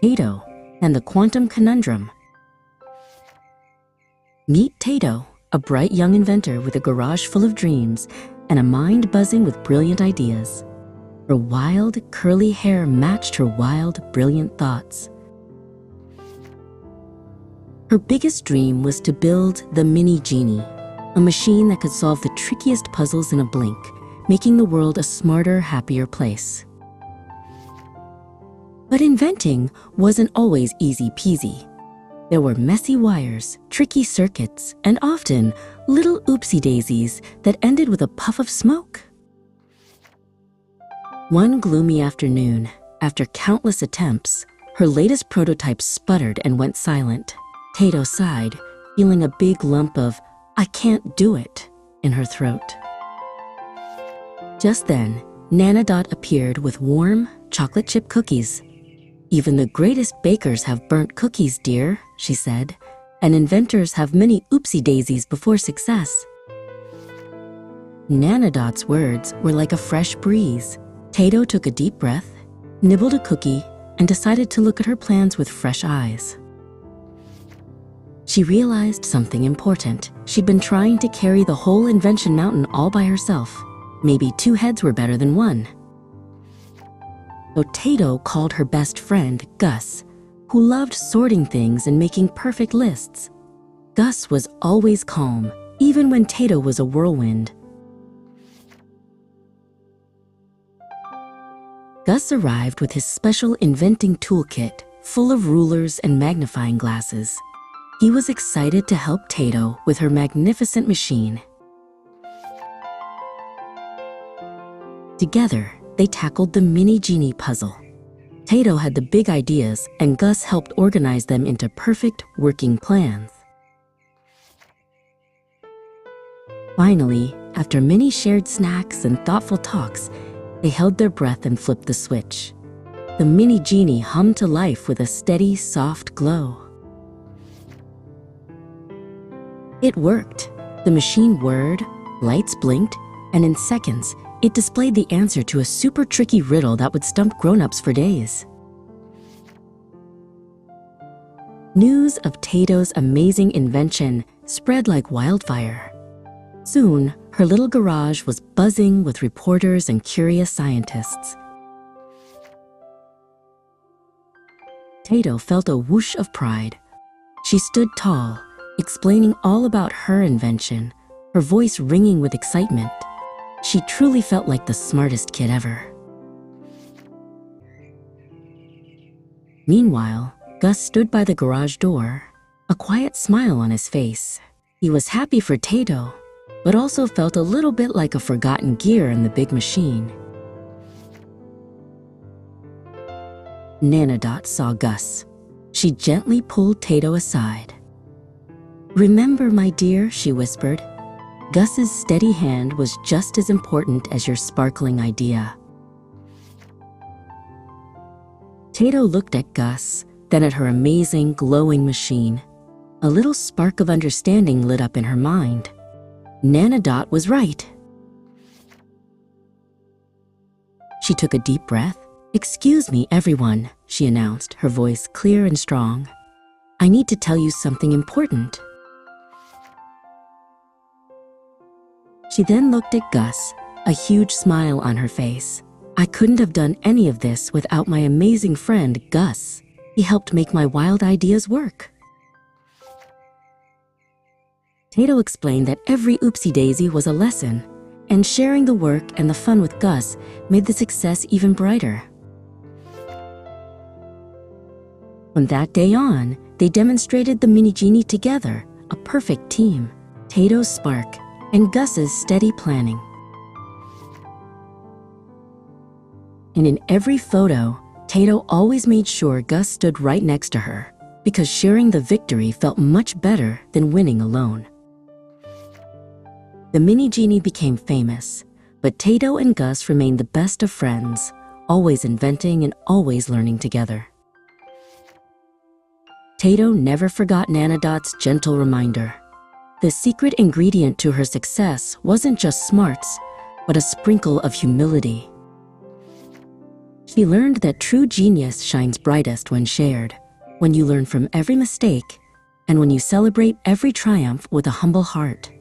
Tato and the Quantum Conundrum. Meet Tato, a bright young inventor with a garage full of dreams and a mind buzzing with brilliant ideas. Her wild, curly hair matched her wild, brilliant thoughts. Her biggest dream was to build the Mini Genie, a machine that could solve the trickiest puzzles in a blink, making the world a smarter, happier place. But inventing wasn't always easy peasy. There were messy wires, tricky circuits, and often little oopsie-daisies that ended with a puff of smoke. One gloomy afternoon, after countless attempts, her latest prototype sputtered and went silent. Tato sighed, feeling a big lump of "I can't do it" in her throat. Just then, Nanadot appeared with warm chocolate chip cookies. "Even the greatest bakers have burnt cookies, dear," she said, "and inventors have many oopsie-daisies before success." Nanadot's words were like a fresh breeze. Tato took a deep breath, nibbled a cookie, and decided to look at her plans with fresh eyes. She realized something important. She'd been trying to carry the whole invention mountain all by herself. Maybe two heads were better than one. So Tato called her best friend, Gus, who loved sorting things and making perfect lists. Gus was always calm, even when Tato was a whirlwind. Gus arrived with his special inventing toolkit, full of rulers and magnifying glasses. He was excited to help Tato with her magnificent machine. Together, they tackled the Mini Genie puzzle. Tato had the big ideas, and Gus helped organize them into perfect working plans. Finally, after many shared snacks and thoughtful talks, they held their breath and flipped the switch. The Mini Genie hummed to life with a steady, soft glow. It worked. The machine whirred, lights blinked, and in seconds, it displayed the answer to a super tricky riddle that would stump grown-ups for days. News of Tato's amazing invention spread like wildfire. Soon, her little garage was buzzing with reporters and curious scientists. Tato felt a whoosh of pride. She stood tall, explaining all about her invention, her voice ringing with excitement. She truly felt like the smartest kid ever. Meanwhile, Gus stood by the garage door, a quiet smile on his face. He was happy for Tato, but also felt a little bit like a forgotten gear in the big machine. Nanadot saw Gus. She gently pulled Tato aside. "Remember, my dear," she whispered, "Gus's steady hand was just as important as your sparkling idea." Tato looked at Gus, then at her amazing, glowing machine. A little spark of understanding lit up in her mind. Nanadot was right. She took a deep breath. "Excuse me, everyone," she announced, her voice clear and strong. "I need to tell you something important." She then looked at Gus, a huge smile on her face. "I couldn't have done any of this without my amazing friend, Gus. He helped make my wild ideas work." Tato explained that every oopsie-daisy was a lesson, and sharing the work and the fun with Gus made the success even brighter. From that day on, they demonstrated the Mini Genie together, a perfect team. Tato's spark and Gus's steady planning. And in every photo, Tato always made sure Gus stood right next to her, because sharing the victory felt much better than winning alone. The Mini Genie became famous, but Tato and Gus remained the best of friends, always inventing and always learning together. Tato never forgot Nanadot's gentle reminder. The secret ingredient to her success wasn't just smarts, but a sprinkle of humility. She learned that true genius shines brightest when shared, when you learn from every mistake, and when you celebrate every triumph with a humble heart.